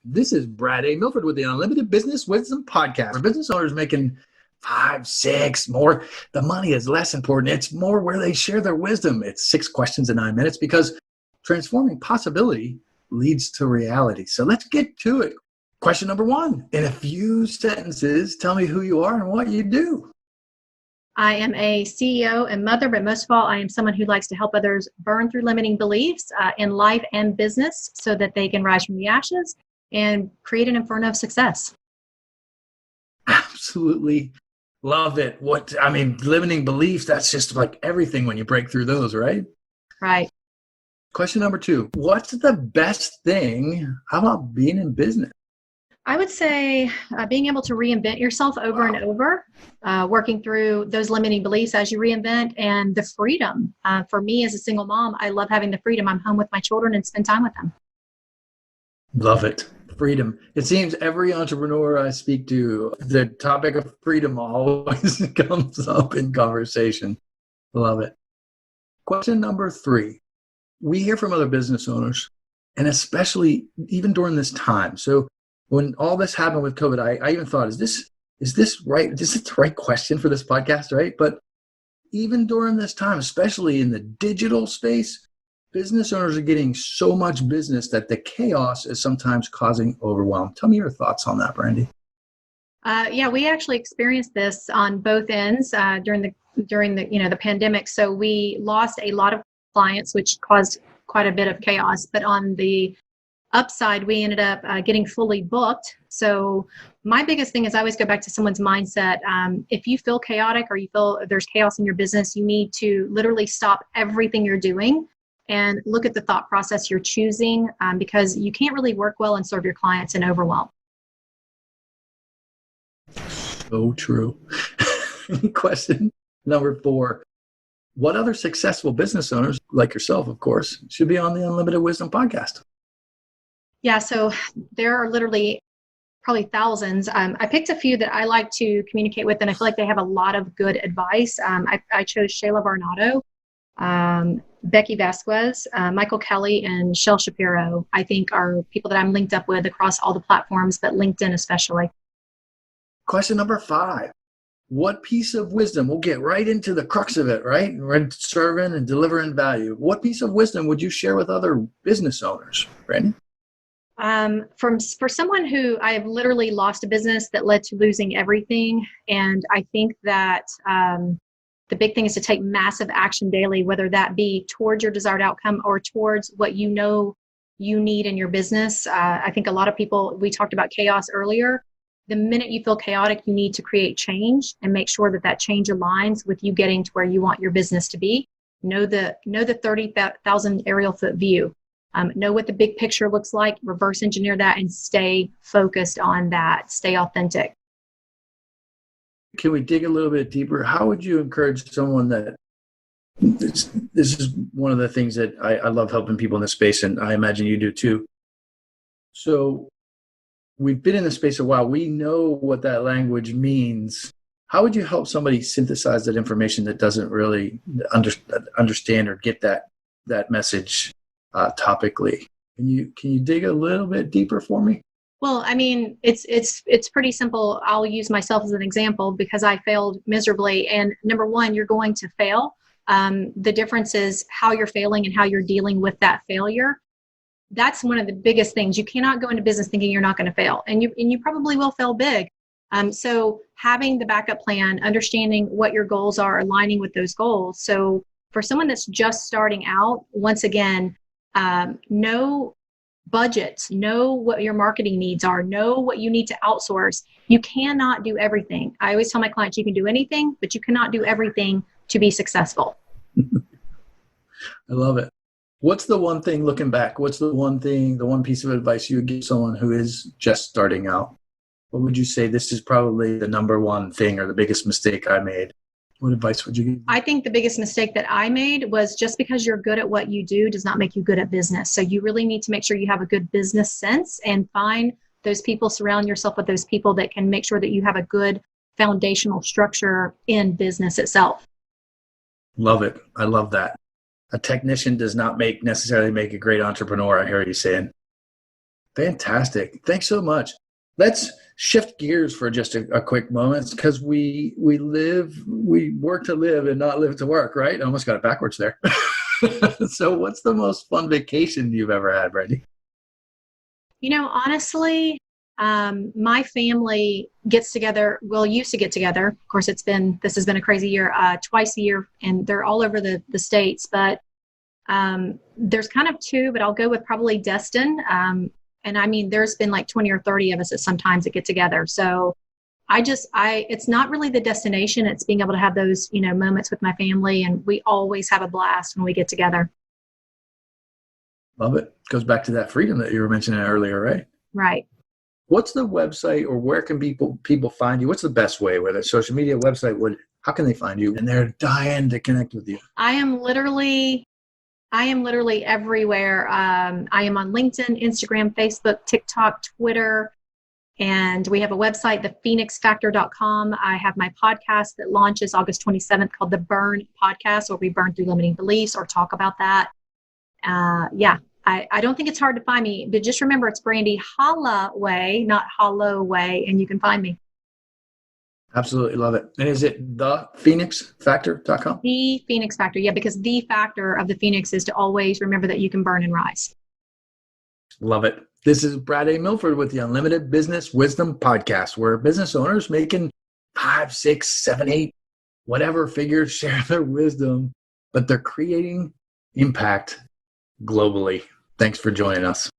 This is Brad A. Milford with the Unlimited Business Wisdom Podcast. For business owners making 5, 6 more, the money is less important. It's more where they share their wisdom. It's 6 questions in 9 minutes because transforming possibility leads to reality. So let's get to it. Question number 1. In a few sentences, tell me who you are and what you do. I am a CEO and mother, but most of all, I am someone who likes to help others burn through limiting beliefs in life and business so that they can rise from the ashes and create an inferno of success. Absolutely love it. Limiting beliefs, that's just like everything when you break through those, right? Right. Question number 2. What's the best thing about being in business? I would say being able to reinvent yourself over and over, working through those limiting beliefs as you reinvent, and the freedom. For me as a single mom, I love having the freedom. I'm home with my children and spend time with them. Love it. Freedom. It seems every entrepreneur I speak to, the topic of freedom always comes up in conversation. Love it. Question number 3. We hear from other business owners, and especially even during this time. So when all this happened with COVID, I even thought, is this right? Is this the right question for this podcast, right? But even during this time, especially in the digital space, business owners are getting so much business that the chaos is sometimes causing overwhelm. Tell me your thoughts on that, Brandy. Yeah, we actually experienced this on both ends during the pandemic. So we lost a lot of clients, which caused quite a bit of chaos. But on the upside, we ended up getting fully booked. So my biggest thing is I always go back to someone's mindset. If you feel chaotic or you feel there's chaos in your business, you need to literally stop everything you're doing and look at the thought process you're choosing, because you can't really work well and serve your clients in overwhelm. So true. Question number 4. What other successful business owners, like yourself, of course, should be on the Unlimited Wisdom podcast? Yeah, so there are literally probably thousands. I picked a few that I like to communicate with, and I feel like they have a lot of good advice. I chose Shayla Varnado, Becky Vasquez, Michael Kelly, and Shel Shapiro, I think are people that I'm linked up with across all the platforms, but LinkedIn especially. Question number 5. What piece of wisdom, we'll get right into the crux of it, right? We're serving and delivering value. What piece of wisdom would you share with other business owners, Brandy? For someone who I have literally lost a business that led to losing everything. And I think that the big thing is to take massive action daily, whether that be towards your desired outcome or towards what you know you need in your business. I think a lot of people, we talked about chaos earlier. The minute you feel chaotic, you need to create change and make sure that change aligns with you getting to where you want your business to be. Know the 30,000 aerial foot view. Know what the big picture looks like, reverse engineer that, and stay focused on that. Stay authentic. Can we dig a little bit deeper? How would you encourage someone that this is one of the things that I love helping people in this space, and I imagine you do too. So we've been in this space a while. We know what that language means. How would you help somebody synthesize that information that doesn't really understand or get that message topically? Can you dig a little bit deeper for me? Well, I mean, it's pretty simple. I'll use myself as an example because I failed miserably. And number one, you're going to fail. The difference is how you're failing and how you're dealing with that failure. That's one of the biggest things. You cannot go into business thinking you're not going to fail, and you probably will fail big. So having the backup plan, understanding what your goals are, aligning with those goals. So for someone that's just starting out, once again, know budgets, know what your marketing needs are, know what you need to outsource. You cannot do everything. I always tell my clients you can do anything, but you cannot do everything to be successful. I love it. What's the one thing, looking back, what's the one piece of advice you would give someone who is just starting out? What would you say, this is probably the number one thing or the biggest mistake I made? What advice would you give? I think the biggest mistake that I made was just because you're good at what you do does not make you good at business. So you really need to make sure you have a good business sense and find those people, surround yourself with those people that can make sure that you have a good foundational structure in business itself. Love it. I love that. A technician does not necessarily make a great entrepreneur, I hear you saying. Fantastic. Thanks so much. Let's shift gears for just a quick moment because we work to live and not live to work, right? I almost got it backwards there. So what's the most fun vacation you've ever had, Brandy? Honestly, my family gets together, used to get together. Of course, this has been a crazy year, twice a year, and they're all over the States, but there's kind of two, but I'll go with probably Destin. And I mean, there's been like 20 or 30 of us at sometimes that get together. So it's not really the destination. It's being able to have those, moments with my family. And we always have a blast when we get together. Love it. Goes back to that freedom that you were mentioning earlier, right? Right. What's the website, or where can people find you? What's the best way? Whether it's social media, website, how can they find you? And they're dying to connect with you. I am literally everywhere. I am on LinkedIn, Instagram, Facebook, TikTok, Twitter, and we have a website, thephoenixfactor.com. I have my podcast that launches August 27th called The Burn Podcast, where we burn through limiting beliefs or talk about that. I don't think it's hard to find me, but just remember it's Brandy Hollaway, not Holloway, and you can find me. Absolutely love it. And is it thephoenixfactor.com? The Phoenix Factor, yeah, because the factor of the Phoenix is to always remember that you can burn and rise. Love it. This is Brad A. Milford with the Unlimited Business Wisdom Podcast, where business owners making 5, 6, 7, 8, whatever figures share their wisdom, but they're creating impact globally. Thanks for joining us.